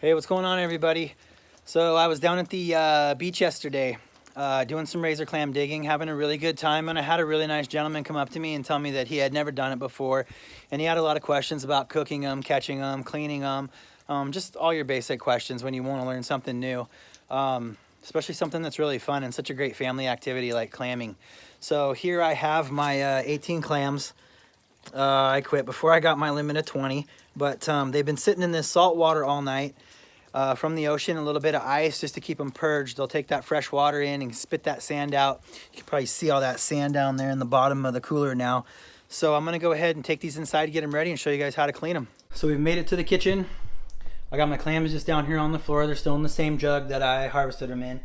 Hey, what's going on, everybody? So I was down at the beach yesterday doing some razor clam digging, having a really good time, and I had a really nice gentleman come up to me and tell me that he had never done it before, and he had a lot of questions about cooking them, catching them, cleaning them, just all your basic questions when you want to learn something new, especially something that's really fun and such a great family activity like clamming. So here I have my 18 clams. I quit before I got my limit of 20, but they've been sitting in this salt water all night from the ocean, a little bit of ice just to keep them purged. They'll take that fresh water in and spit that sand out. You can probably see all that sand down there in the bottom of the cooler now. So I'm gonna go ahead and take these inside to get them ready and show you guys how to clean them. So we've made it to the kitchen. I got my clams just down here on the floor. They're still in the same jug that I harvested them in.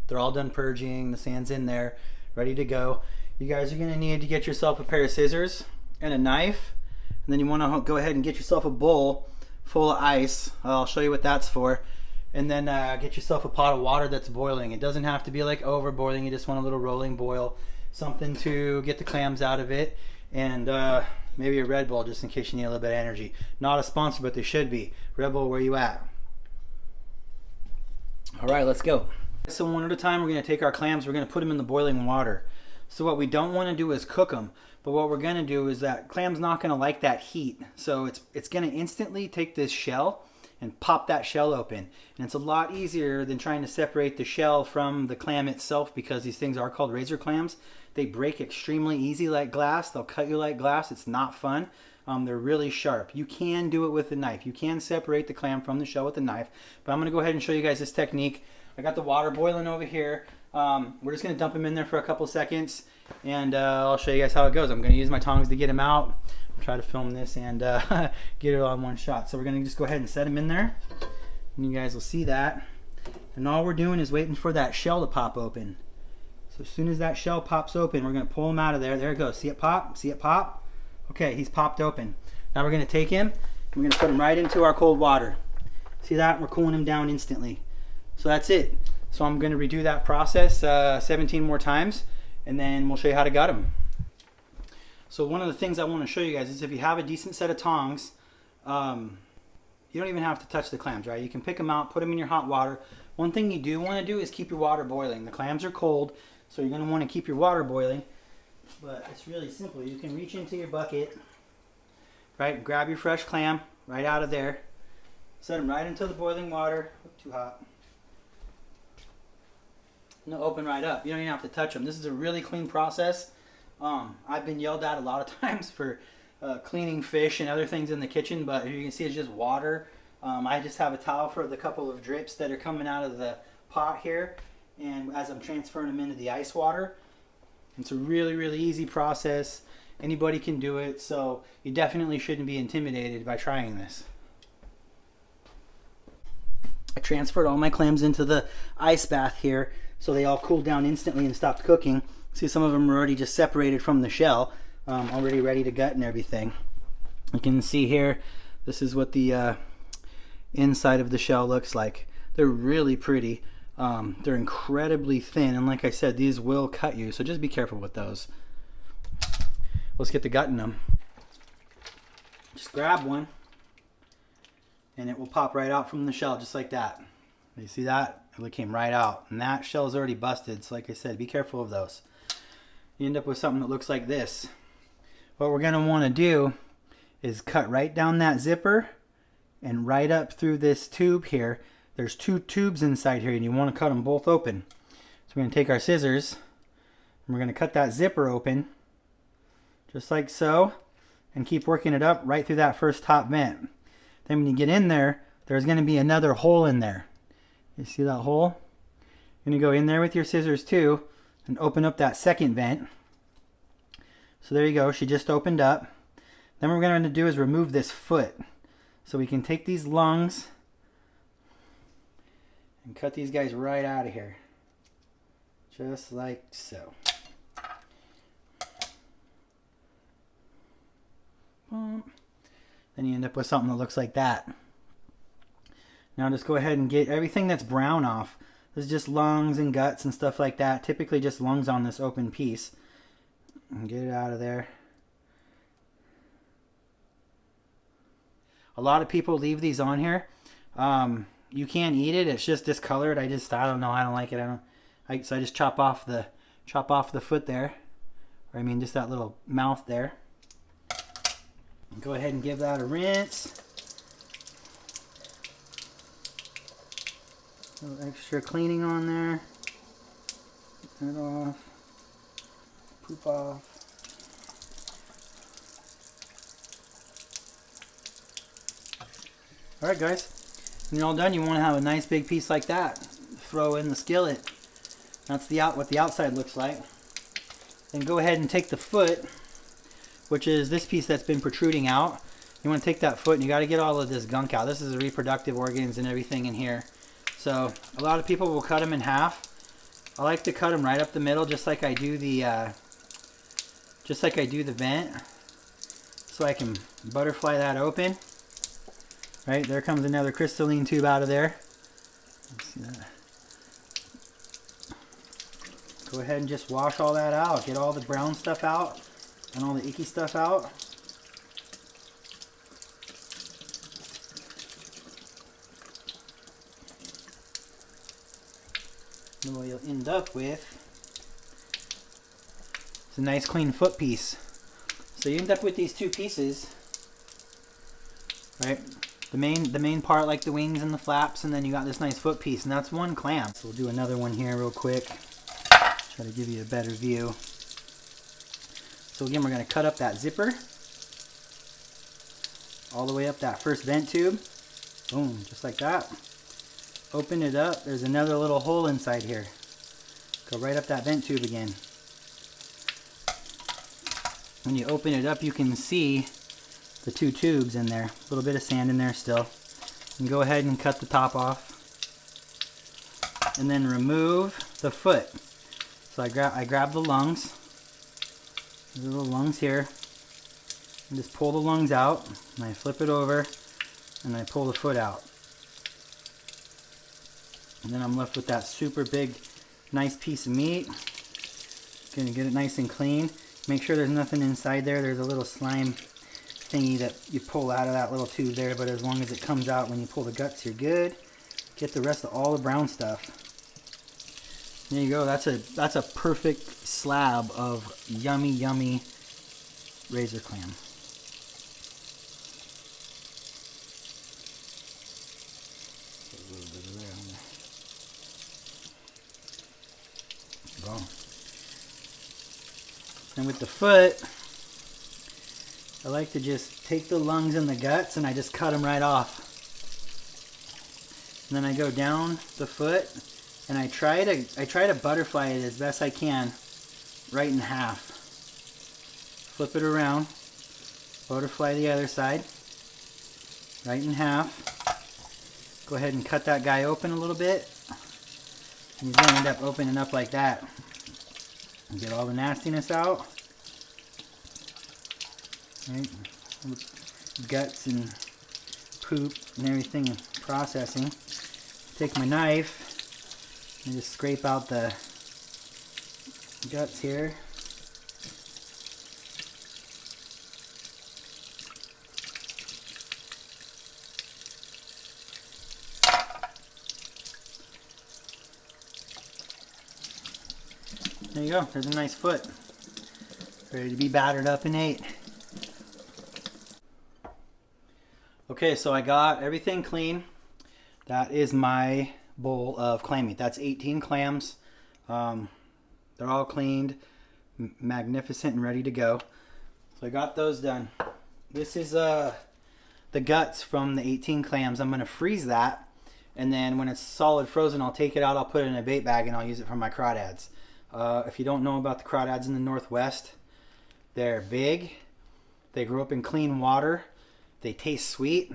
They're all done purging. The sand's in there, ready to go. You guys are gonna need to get yourself a pair of scissors and a knife, and then you want to go ahead and get yourself a bowl full of ice. I'll show you what that's for. And then get yourself a pot of water that's boiling. It doesn't have to be like over boiling. You just want a little rolling boil, something to get the clams out of it, and maybe a Red Bull just in case you need a little bit of energy. Not a sponsor, but they should be. Red Bull, where you at? All right, let's go. So one at a time, we're going to take our clams, we're going to put them in the boiling water. So what we don't want to do is cook them, but what we're going to do is that clam's not going to like that heat. So it's going to instantly take this shell and pop that shell open. And it's a lot easier than trying to separate the shell from the clam itself, because these things are called razor clams. They break extremely easy like glass. They'll cut you like glass. It's not fun. They're really sharp. You can do it with a knife. You can separate the clam from the shell with a knife, but I'm going to go ahead and show you guys this technique. I got the water boiling over here. We're just going to dump them in there for a couple seconds, and I'll show you guys how it goes. I'm going to use my tongs to get them out. I'll try to film this and get it all in one shot. So we're going to just go ahead and set them in there, and you guys will see that. And all we're doing is waiting for that shell to pop open. So as soon as that shell pops open, we're going to pull them out of there. There it goes. See it pop? See it pop? Okay, he's popped open. Now we're going to take him, and we're going to put him right into our cold water. See that? We're cooling him down instantly. So that's it. So I'm going to redo that process 17 more times, and then we'll show you how to gut them. So one of the things I want to show you guys is if you have a decent set of tongs, you don't even have to touch the clams, right? You can pick them out, put them in your hot water. One thing you do want to do is keep your water boiling. The clams are cold, so you're going to want to keep your water boiling. But it's really simple. You can reach into your bucket, right? Grab your fresh clam right out of there. Set them right into the boiling water. Too hot. And they'll open right up. You don't even have to touch them. This is a really clean process. I've been yelled at a lot of times for cleaning fish and other things in the kitchen, but as you can see, it's just water. I just have a towel for the couple of drips that are coming out of the pot here, and as I'm transferring them into the ice water. It's a really, really easy process. Anybody can do it, so you definitely shouldn't be intimidated by trying this. I transferred all my clams into the ice bath here, so they all cooled down instantly and stopped cooking. See, some of them are already just separated from the shell, already ready to gut and everything. You can see here, this is what the inside of the shell looks like. They're really pretty. They're incredibly thin, and like I said, these will cut you, so just be careful with those. Let's get to gutting them. Just grab one, and it will pop right out from the shell, just like that. You see that? It came right out, and that shell is already busted, so like I said, be careful of those. You end up with something that looks like this. What we're going to want to do is cut right down that zipper and right up through this tube here. There's two tubes inside here, and you want to cut them both open. So we're going to take our scissors, and we're going to cut that zipper open, just like so, and keep working it up right through that first top vent. Then when you get in there, there's going to be another hole in there. You see that hole? You're going to go in there with your scissors too, and open up that second vent. So there you go, she just opened up. Then what we're going to do is remove this foot. So we can take these lungs and cut these guys right out of here. Just like so. Then you end up with something that looks like that. Now just go ahead and get everything that's brown off. This is just lungs and guts and stuff like that. Typically just lungs on this open piece. And get it out of there. A lot of people leave these on here You can eat it. It's just discolored. I don't know. I don't like it. So I just chop off the foot there. Or I mean, just that little mouth there. Go ahead and give that a rinse. A little extra cleaning on there. Get that off. Poop off. Alright guys, when you're all done, you want to have a nice big piece like that. Throw in the skillet. That's what the outside looks like. Then go ahead and take the foot, which is this piece that's been protruding out. You want to take that foot and you got to get all of this gunk out. This is the reproductive organs and everything in here. So a lot of people will cut them in half. I like to cut them right up the middle, just like I do the vent, so I can butterfly that open. Right, there comes another crystalline tube out of there. Let's see that. Go ahead and just wash all that out. Get all the brown stuff out and all the icky stuff out. And what you'll end up with is a nice clean foot piece. So you end up with these two pieces, right? The main part, like the wings and the flaps, and then you got this nice foot piece, and that's one clam. So we'll do another one here real quick. Try to give you a better view. So again, we're going to cut up that zipper all the way up that first vent tube. Boom, just like that. Open it up. There's another little hole inside here. Go right up that vent tube again. When you open it up, you can see the two tubes in there. A little bit of sand in there still. And go ahead and cut the top off. And then remove the foot. So I grab the lungs. There's the little lungs here. And just pull the lungs out. And I flip it over. And I pull the foot out. And then I'm left with that super big, nice piece of meat. Gonna get it nice and clean. Make sure there's nothing inside there. There's a little slime thingy that you pull out of that little tube there, but as long as it comes out when you pull the guts, you're good. Get the rest of all the brown stuff. There you go. That's a perfect slab of yummy, yummy razor clam. Put a little bit of there on there. Boom. And with the foot, I like to just take the lungs and the guts and I just cut them right off. And then I go down the foot and I try to butterfly it as best I can, right in half. Flip it around, butterfly the other side, right in half. Go ahead and cut that guy open a little bit. And he's going to end up opening up like that. And get all the nastiness out. Right? Guts and poop and everything processing. Take my knife and just scrape out the guts here. There you go. There's a nice foot. Ready to be battered up and ate. Okay, so I got everything clean. That is my bowl of clam meat. That's 18 clams. They're all cleaned, magnificent and ready to go. So I got those done. This is the guts from the 18 clams. I'm going to freeze that, and then when it's solid frozen, I'll take it out, I'll put it in a bait bag, and I'll use it for my crawdads. If you don't know about the crawdads in the Northwest, they're big. They grow up in clean water. They taste sweet.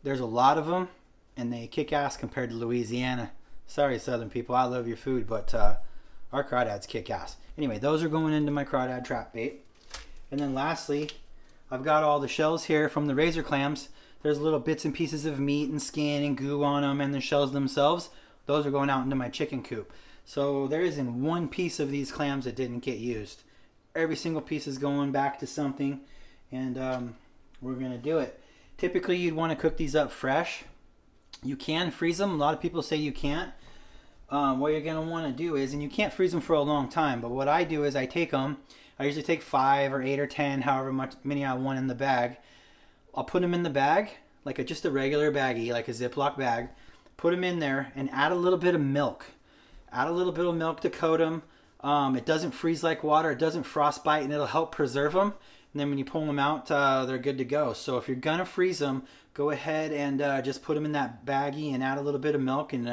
There's a lot of them, and they kick ass compared to Louisiana. Sorry, Southern people, I love your food, but our crawdads kick ass. Anyway, those are going into my crawdad trap bait. And then lastly, I've got all the shells here from the razor clams. There's little bits and pieces of meat and skin and goo on them, and the shells themselves. Those are going out into my chicken coop. So there isn't one piece of these clams that didn't get used. Every single piece is going back to something, and we're going to do it. Typically, you'd want to cook these up fresh. You can freeze them. A lot of people say you can't. What you're going to want to do is, and you can't freeze them for a long time, but what I do is I take them, I usually take 5 or 8 or 10, however many I want in the bag. I'll put them in the bag, like just a regular baggie, like a Ziploc bag. Put them in there and add a little bit of milk. Add a little bit of milk to coat them. It doesn't freeze like water, it doesn't frostbite, and it'll help preserve them. And then when you pull them out, they're good to go. So if you're going to freeze them, go ahead and just put them in that baggie and add a little bit of milk and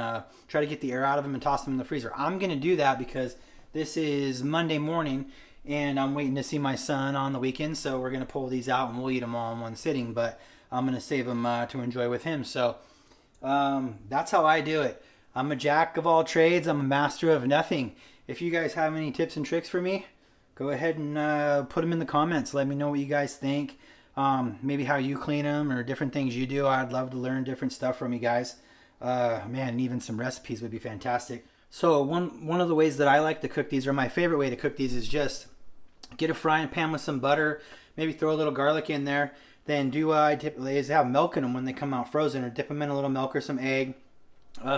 try to get the air out of them and toss them in the freezer. I'm going to do that because this is Monday morning and I'm waiting to see my son on the weekend. So we're going to pull these out and we'll eat them all in one sitting. But I'm going to save them to enjoy with him. So that's how I do it. I'm a jack of all trades. I'm a master of nothing. If you guys have any tips and tricks for me, go ahead and put them in the comments. Let me know what you guys think. Maybe how you clean them or different things you do. I'd love to learn different stuff from you guys. Man, even some recipes would be fantastic. So one of the ways that I like to cook these, or my favorite way to cook these, is just get a frying pan with some butter, maybe throw a little garlic in there, then I typically have milk in them when they come out frozen, or dip them in a little milk or some egg,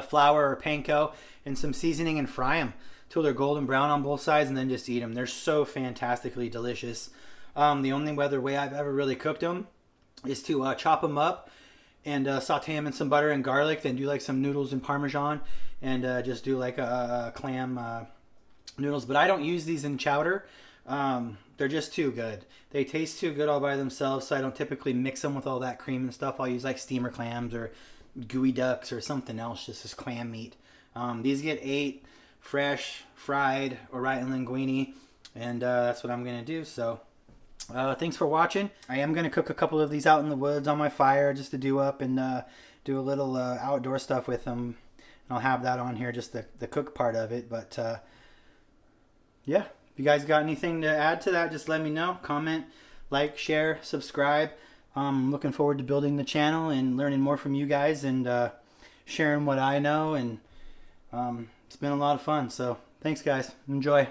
flour or panko, and some seasoning, and fry them till they're golden brown on both sides, and then just eat them. They're so fantastically delicious. The only other way I've ever really cooked them is to chop them up and saute them in some butter and garlic, then do like some noodles and Parmesan, and just do like a clam noodles. But I don't use these in chowder. They're just too good. They taste too good all by themselves, so I don't typically mix them with all that cream and stuff. I'll use like steamer clams or gooey ducks or something else, just as clam meat. These get ate fresh, fried, or right in linguine, and that's what I'm going to do. So thanks for watching. I am going to cook a couple of these out in the woods on my fire just to do up and do a little outdoor stuff with them. And I'll have that on here, just the cook part of it. But yeah, if you guys got anything to add to that, just let me know. Comment, like, share, subscribe. I'm looking forward to building the channel and learning more from you guys and sharing what I know. And it's been a lot of fun. So thanks, guys. Enjoy.